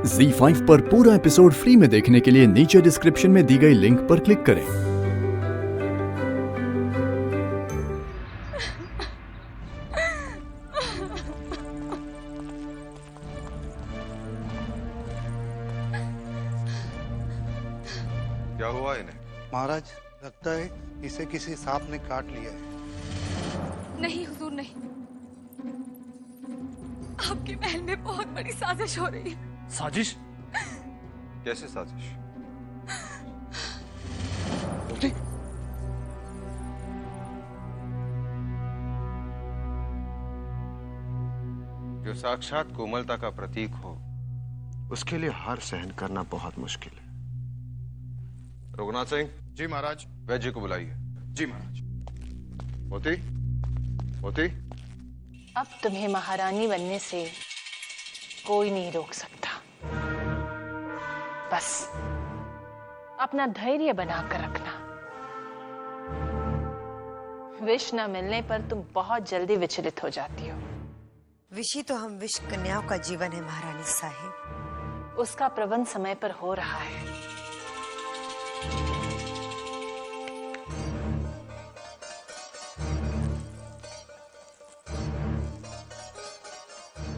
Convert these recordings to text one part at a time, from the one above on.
ZEE5 पर पूरा episode free में देखने के लिए नीचे डिस्क्रिप्शन में दी गई लिंक पर क्लिक करें। क्या हुआ इन्हें? महाराज, लगता है इसे किसी सांप ने काट लिया है। नहीं हुजूर, नहीं। आपके महल में बहुत बड़ी साजिश हो रही है। साजिश? कैसे साजिश? जो साक्षात कोमलता का प्रतीक हो, उसके लिए हार सहन करना बहुत मुश्किल है। रघुनाथ सिंह। जी महाराज। वैद्य को बुलाइए। जी महाराज। मोती, मोती। अब तुम्हें महारानी बनने से कोई नहीं रोक सकता। बस अपना धैर्य बनाकर रखना। विष न मिलने पर तुम बहुत जल्दी विचलित हो जाती हो। विषी तो हम विष कन्याओं का जीवन है महारानी साहिब। उसका प्रबंध समय पर हो रहा है।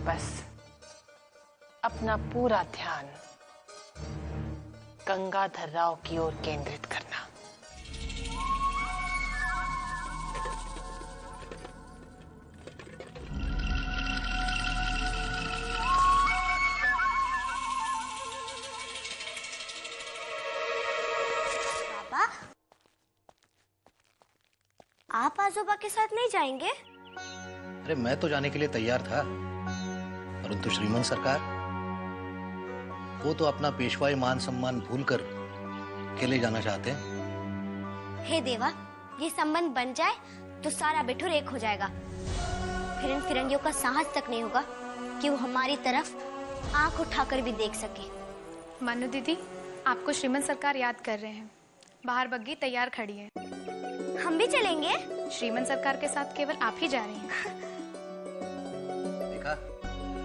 बस अपना पूरा ध्यान गंगाधर राव की ओर केंद्रित करना। पापा, आप आजोबा के साथ नहीं जाएंगे? अरे मैं तो जाने के लिए तैयार था, परंतु श्रीमान सरकार, वो तो अपना पेशवाई मान सम्मान भूलकर अकेले जाना चाहते हैं। हे देवा, ये संबंध बन जाए तो सारा बिठुर एक हो जाएगा। फिर इन फिरंगियों का साहस तक नहीं होगा कि वो हमारी तरफ आंख उठाकर भी देख सके। मनु दीदी, आपको श्रीमन सरकार याद कर रहे हैं। बाहर बग्गी तैयार खड़ी है। हम भी चलेंगे? श्रीमन सरकार के साथ केवल आप ही जा रही हैं। देखा,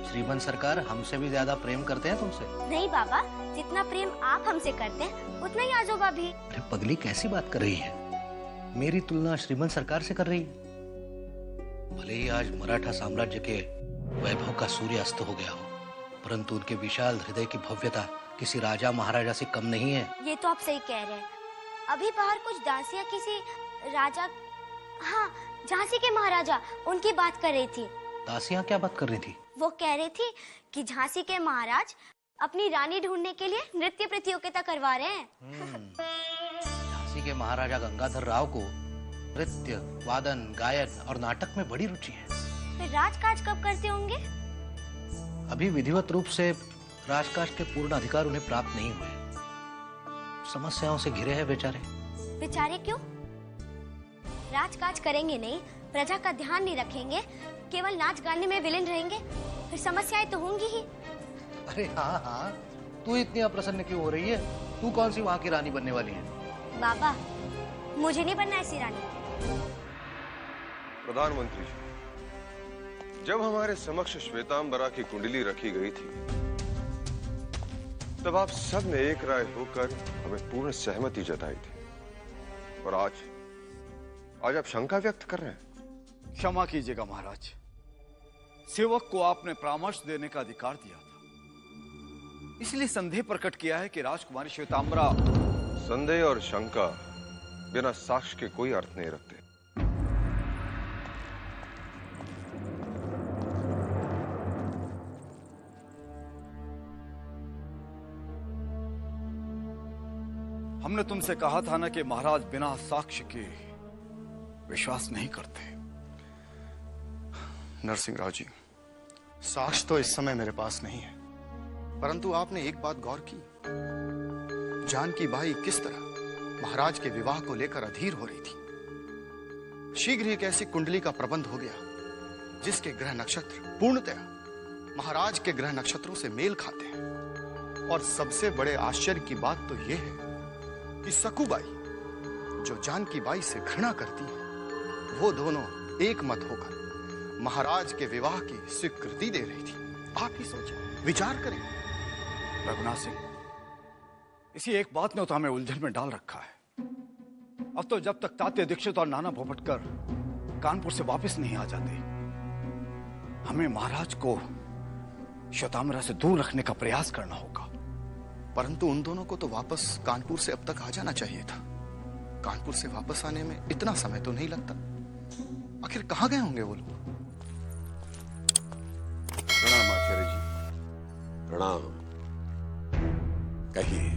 श्रीमान सरकार हमसे भी ज्यादा प्रेम करते हैं तुमसे। नहीं बाबा, जितना प्रेम आप हमसे करते हैं उतना ही आजोबा भी। अरे पगली, कैसी बात कर रही है? मेरी तुलना श्रीमान सरकार से कर रही है? भले ही आज मराठा साम्राज्य के वैभव का सूर्य अस्त हो गया हो, परंतु उनके विशाल हृदय की भव्यता किसी राजा महाराजा से कम नहीं है। ये तो आप सही कह रहे हैं। अभी बाहर कुछ दासियां किसी राजा, हाँ, झांसी के महाराजा, उनकी बात कर रही थी। दासियां क्या बात कर रही थी? वो कह रही थी कि झांसी के महाराज अपनी रानी ढूंढने के लिए नृत्य प्रतियोगिता करवा रहे हैं। झांसी के महाराजा गंगाधर राव को नृत्य, वादन, गायन और नाटक में बड़ी रुचि है। फिर राजकाज कब करते होंगे? अभी विधिवत रूप से राजकाज के पूर्ण अधिकार उन्हें प्राप्त नहीं हुए। समस्याओं से घिरे हैं बेचारे। बेचारे क्यों? राजकाज करेंगे नहीं, प्रजा का ध्यान नहीं रखेंगे, केवल नाच गाने में विलीन रहेंगे, फिर समस्याएं तो होंगी ही। अरे हाँ हाँ, तू इतनी अप्रसन्न क्यों हो रही है? तू कौन सी वहाँ की रानी बनने वाली है? बाबा, मुझे नहीं बनना ऐसी रानी। प्रधानमंत्री जी, जब हमारे समक्ष श्वेतांबरा की कुंडली रखी गई थी, तब आप सब ने एक राय होकर हमें पूर्ण सहमति जताई थी। और आज आप शंका व्यक्त कर रहे हैं। क्षमा कीजिएगा महाराज, सेवक को आपने परामर्श देने का अधिकार दिया था, इसलिए संदेह प्रकट किया है कि राजकुमारी श्वेतांबरा। संदेह और शंका बिना साक्ष्य के कोई अर्थ नहीं रखते। हमने तुमसे कहा था ना कि महाराज बिना साक्ष्य के विश्वास नहीं करते। नरसिंह राव जी, साक्ष्य तो इस समय मेरे पास नहीं है, परंतु आपने एक बात गौर की? जानकी बाई किस तरह महाराज के विवाह को लेकर अधीर हो रही थी। शीघ्र ही एक ऐसी कुंडली का प्रबंध हो गया जिसके ग्रह नक्षत्र पूर्णतया महाराज के ग्रह नक्षत्रों से मेल खाते हैं। और सबसे बड़े आश्चर्य की बात तो यह है कि सकुबाई, जो जानकी बाई से घृणा करती है, वो दोनों एक मत होकर महाराज के विवाह की स्वीकृति दे रही थी। आप ही सोचें, विचार करें। रघुनाथ सिंह, इसी एक बात ने तो हमें उलझन में डाल रखा है। अब तो जब तक तात्या दीक्षित और नाना भोपटकर कानपुर से वापस नहीं आ जाते, हमें महाराज को श्वेतांबरा से दूर रखने का प्रयास करना होगा। परंतु उन दोनों को तो वापस कानपुर से अब तक आ जाना चाहिए था। कानपुर से वापस आने में इतना समय तो नहीं लगता। आखिर कहां गए होंगे वो लोग? प्रणाम आचार्य जी। प्रणाम। कहिए,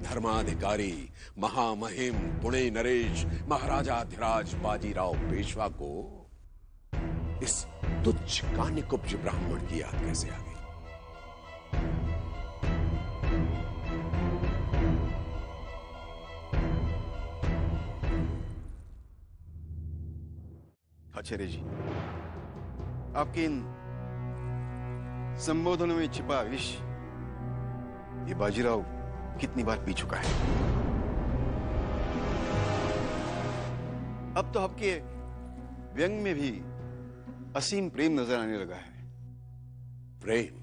धर्माधिकारी महामहिम पुणे नरेश महाराजाधिराज बाजीराव पेशवा को इस तुच्छ कान्यकुब्ज ब्राह्मण की याद कैसे आ गई? आचार्य जी, आपके इन संबोधनों में छिपा विष ये बाजीराव कितनी बार पी चुका है। अब तो आपके व्यंग में भी असीम प्रेम नजर आने लगा है। प्रेम?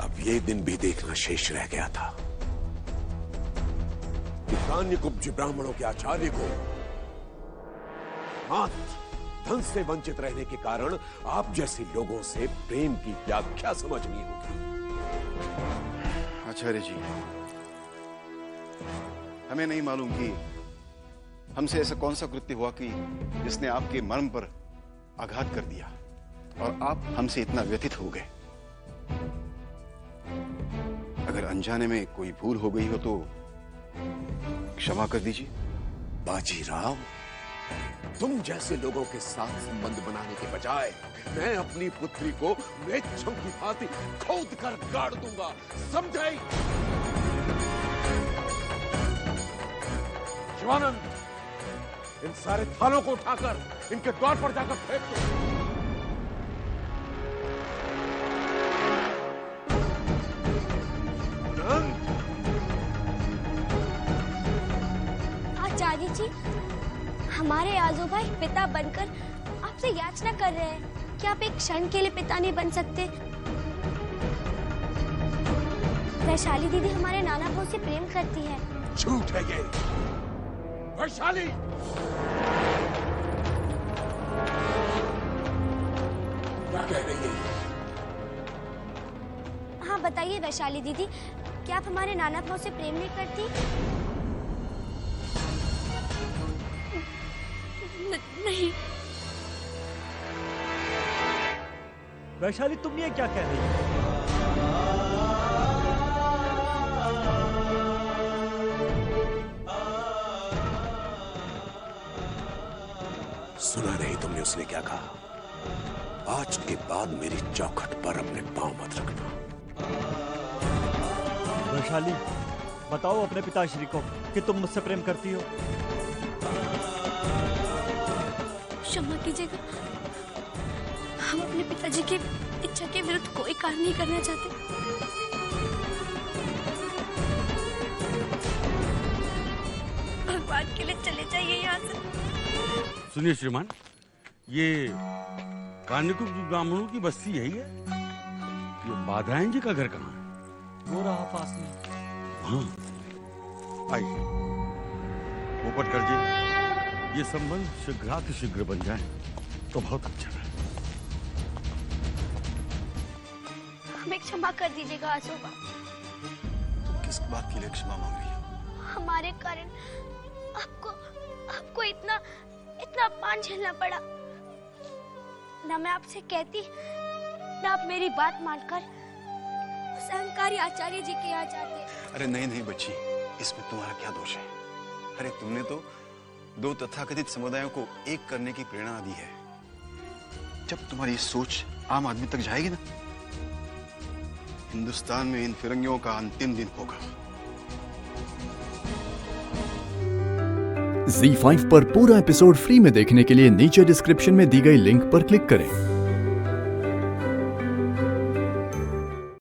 अब ये दिन भी देखना शेष रह गया था कि कान्यकुब्ज ब्राह्मणों के आचार्य को मात्र धन से वंचित रहने के कारण आप जैसे लोगों से प्रेम की व्याख्या समझनी होगी। आचार्य जी, हमें नहीं मालूम कि हमसे ऐसा कौन सा कृत्य हुआ कि जिसने आपके मर्म पर आघात कर दिया और आप हमसे इतना व्यथित हो गए। अगर अनजाने में कोई भूल हो गई हो तो क्षमा कर दीजिए। बाजीराव, तुम जैसे लोगों के साथ संबंध बनाने के बजाय मैं अपनी पुत्री को मृच्छम की भांति खोद कर गाड़ दूंगा, समझे? शिवानंद, इन सारे थालों को उठाकर इनके द्वार पर जाकर फेंक दो। आचार्य जी, हमारे आजू भाई पिता बनकर आपसे याचना कर रहे हैं कि आप एक क्षण के लिए पिता नहीं बन सकते। वैशाली दीदी हमारे नाना भाव से प्रेम करती है। झूठ है ये। वैशाली, क्या कह रही है? हाँ बताइए वैशाली दीदी, क्या आप हमारे नाना भाव से प्रेम नहीं करती? नहीं। वैशाली, तुम ये क्या कह रही हो? सुना नहीं तुमने उसने क्या कहा? आज के बाद मेरी चौखट पर अपने पांव मत रखना। वैशाली, बताओ अपने पिताश्री को कि तुम मुझसे प्रेम करती हो। क्षमा कीजिएगा, हम अपने पिताजी की इच्छा के विरुद्ध कोई कार्य नहीं करना चाहते। भगवान के लिए चले जाइए यहाँ से। सुनिए श्रीमान, ये कान्यकुब्ज ब्राह्मणों की बस्ती यही है। ये बादरायन जी का घर कहाँ है? वो रहा पास में। हाँ, आइए पोपटकर जी, ये संबंध शीघ्र बन जाए तो बहुत अच्छा है। हमें क्षमा कर दीजिएगा आजोबा। तुम किस बात के लिए क्षमा मांग रही हो? हमारे कारण आपको इतना अपमान झेलना पड़ा। ना मैं आपसे कहती, ना आप मेरी बात मानकर उस अहंकारी आचार्य जी के यहाँ जाते। अरे नहीं नहीं बच्ची, इसमें तुम्हारा क्या दोष है? अरे तुमने तो दो तथाकथित समुदायों को एक करने की प्रेरणा दी है। जब तुम्हारी सोच आम आदमी तक जाएगी ना, हिंदुस्तान में इन फिरंगियों का अंतिम दिन होगा। Z5 पर पूरा एपिसोड फ्री में देखने के लिए नीचे डिस्क्रिप्शन में दी गई लिंक पर क्लिक करें।